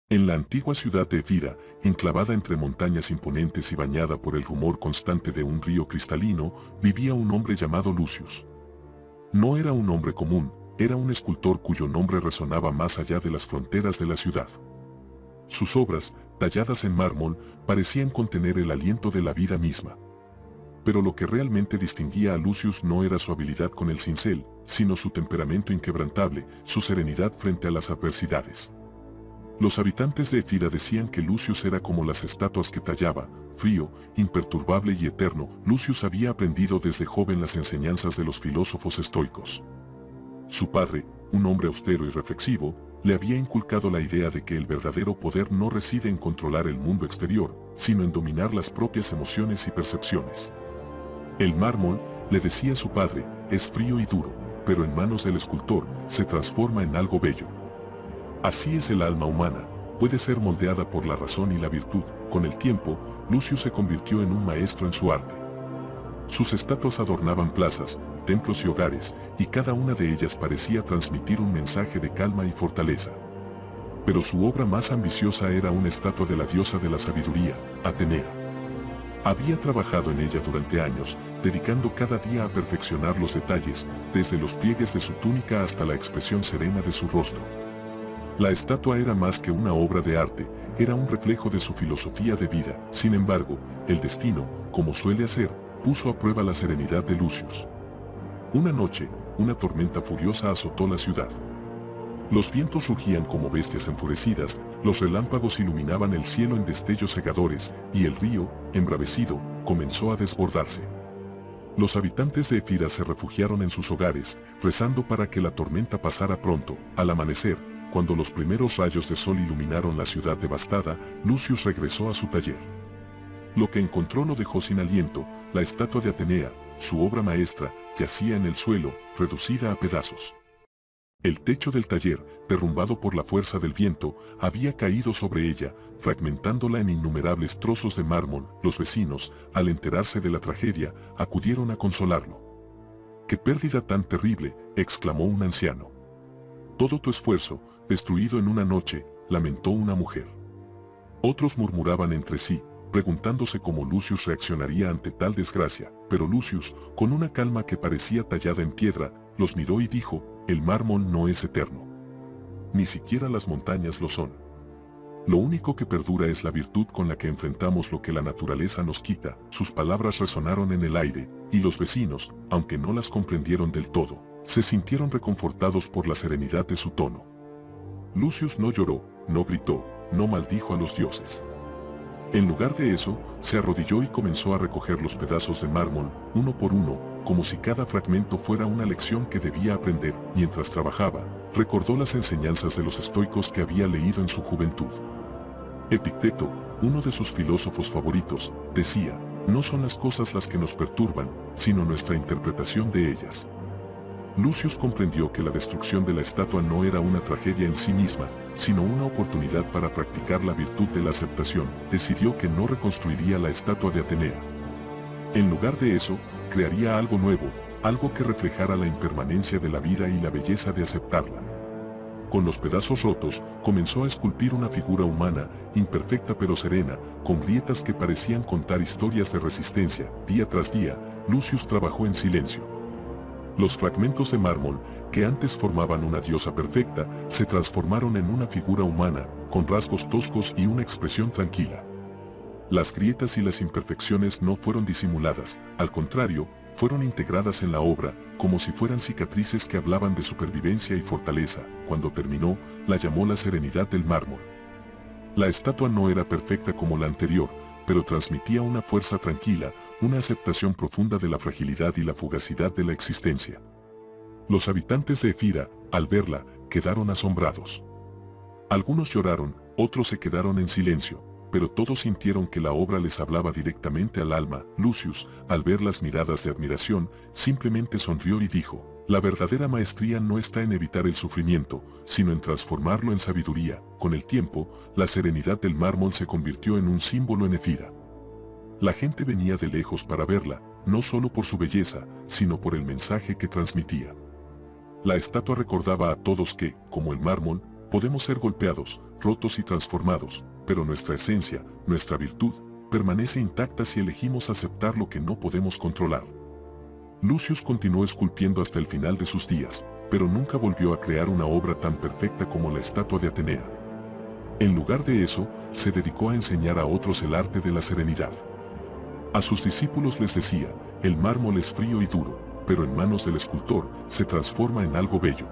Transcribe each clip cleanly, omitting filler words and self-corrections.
En la antigua ciudad de Efira, enclavada entre montañas imponentes y bañada por el rumor constante de un río cristalino, vivía un hombre llamado Lucius. No era un hombre común, era un escultor cuyo nombre resonaba más allá de las fronteras de la ciudad. Sus obras, talladas en mármol, parecían contener el aliento de la vida misma. Pero lo que realmente distinguía a Lucius no era su habilidad con el cincel, sino su temperamento inquebrantable, su serenidad frente a las adversidades. Los habitantes de Efira decían que Lucius era como las estatuas que tallaba, frío, imperturbable y eterno. Lucius había aprendido desde joven las enseñanzas de los filósofos estoicos. Su padre, un hombre austero y reflexivo, le había inculcado la idea de que el verdadero poder no reside en controlar el mundo exterior, sino en dominar las propias emociones y percepciones. El mármol, le decía su padre, es frío y duro, pero en manos del escultor se transforma en algo bello. Así es el alma humana, puede ser moldeada por la razón y la virtud. Con el tiempo, Lucius se convirtió en un maestro en su arte. Sus estatuas adornaban plazas, templos y hogares, y cada una de ellas parecía transmitir un mensaje de calma y fortaleza. Pero su obra más ambiciosa era una estatua de la diosa de la sabiduría, Atenea. Había trabajado en ella durante años, dedicando cada día a perfeccionar los detalles, desde los pliegues de su túnica hasta la expresión serena de su rostro. La estatua era más que una obra de arte, era un reflejo de su filosofía de vida. Sin embargo, el destino, como suele hacer, puso a prueba la serenidad de Lucius. Una noche, una tormenta furiosa azotó la ciudad. Los vientos rugían como bestias enfurecidas, los relámpagos iluminaban el cielo en destellos cegadores, y el río, embravecido, comenzó a desbordarse. Los habitantes de Efira se refugiaron en sus hogares, rezando para que la tormenta pasara pronto. Al amanecer, cuando los primeros rayos de sol iluminaron la ciudad devastada, Lucius regresó a su taller. Lo que encontró lo dejó sin aliento. La estatua de Atenea, su obra maestra, yacía en el suelo, reducida a pedazos. El techo del taller, derrumbado por la fuerza del viento, había caído sobre ella, fragmentándola en innumerables trozos de mármol. Los vecinos, al enterarse de la tragedia, acudieron a consolarlo. ¡Qué pérdida tan terrible!, exclamó un anciano. Todo tu esfuerzo, destruido en una noche, lamentó una mujer. Otros murmuraban entre sí, preguntándose cómo Lucius reaccionaría ante tal desgracia, pero Lucius, con una calma que parecía tallada en piedra, los miró y dijo, el mármol no es eterno. Ni siquiera las montañas lo son. Lo único que perdura es la virtud con la que enfrentamos lo que la naturaleza nos quita. Sus palabras resonaron en el aire, y los vecinos, aunque no las comprendieron del todo, se sintieron reconfortados por la serenidad de su tono. Lucius no lloró, no gritó, no maldijo a los dioses. En lugar de eso, se arrodilló y comenzó a recoger los pedazos de mármol, uno por uno, como si cada fragmento fuera una lección que debía aprender. Mientras trabajaba, recordó las enseñanzas de los estoicos que había leído en su juventud. Epicteto, uno de sus filósofos favoritos, decía, no son las cosas las que nos perturban, sino nuestra interpretación de ellas. Lucius comprendió que la destrucción de la estatua no era una tragedia en sí misma, sino una oportunidad para practicar la virtud de la aceptación. Decidió que no reconstruiría la estatua de Atenea. En lugar de eso, crearía algo nuevo, algo que reflejara la impermanencia de la vida y la belleza de aceptarla. Con los pedazos rotos, comenzó a esculpir una figura humana, imperfecta pero serena, con grietas que parecían contar historias de resistencia. Día tras día, Lucius trabajó en silencio. Los fragmentos de mármol, que antes formaban una diosa perfecta, se transformaron en una figura humana, con rasgos toscos y una expresión tranquila. Las grietas y las imperfecciones no fueron disimuladas, al contrario, fueron integradas en la obra, como si fueran cicatrices que hablaban de supervivencia y fortaleza. Cuando terminó, la llamó la serenidad del mármol. La estatua no era perfecta como la anterior, pero transmitía una fuerza tranquila, una aceptación profunda de la fragilidad y la fugacidad de la existencia. Los habitantes de Efira, al verla, quedaron asombrados. Algunos lloraron, otros se quedaron en silencio, pero todos sintieron que la obra les hablaba directamente al alma. Lucius, al ver las miradas de admiración, simplemente sonrió y dijo, la verdadera maestría no está en evitar el sufrimiento, sino en transformarlo en sabiduría. Con el tiempo, la serenidad del mármol se convirtió en un símbolo en Efira. La gente venía de lejos para verla, no solo por su belleza, sino por el mensaje que transmitía. La estatua recordaba a todos que, como el mármol, Podemos ser golpeados, rotos y transformados, pero nuestra esencia, nuestra virtud, permanece intacta si elegimos aceptar lo que no podemos controlar. Lucius continuó esculpiendo hasta el final de sus días, pero nunca volvió a crear una obra tan perfecta como la estatua de Atenea. En lugar de eso, se dedicó a enseñar a otros el arte de la serenidad. A sus discípulos les decía, el mármol es frío y duro, pero en manos del escultor se transforma en algo bello.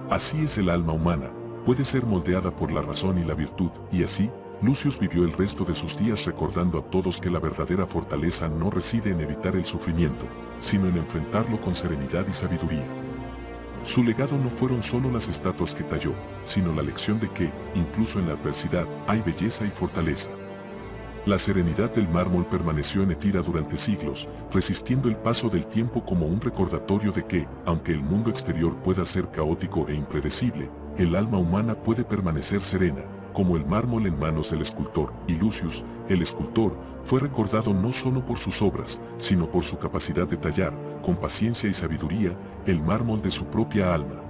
Así es el alma humana, puede ser moldeada por la razón y la virtud, y así, Lucius vivió el resto de sus días recordando a todos que la verdadera fortaleza no reside en evitar el sufrimiento, sino en enfrentarlo con serenidad y sabiduría. Su legado no fueron solo las estatuas que talló, sino la lección de que, incluso en la adversidad, hay belleza y fortaleza. La serenidad del mármol permaneció en Efira durante siglos, resistiendo el paso del tiempo como un recordatorio de que, aunque el mundo exterior pueda ser caótico e impredecible, el alma humana puede permanecer serena, como el mármol en manos del escultor, y Lucius, el escultor, fue recordado no solo por sus obras, sino por su capacidad de tallar, con paciencia y sabiduría, el mármol de su propia alma.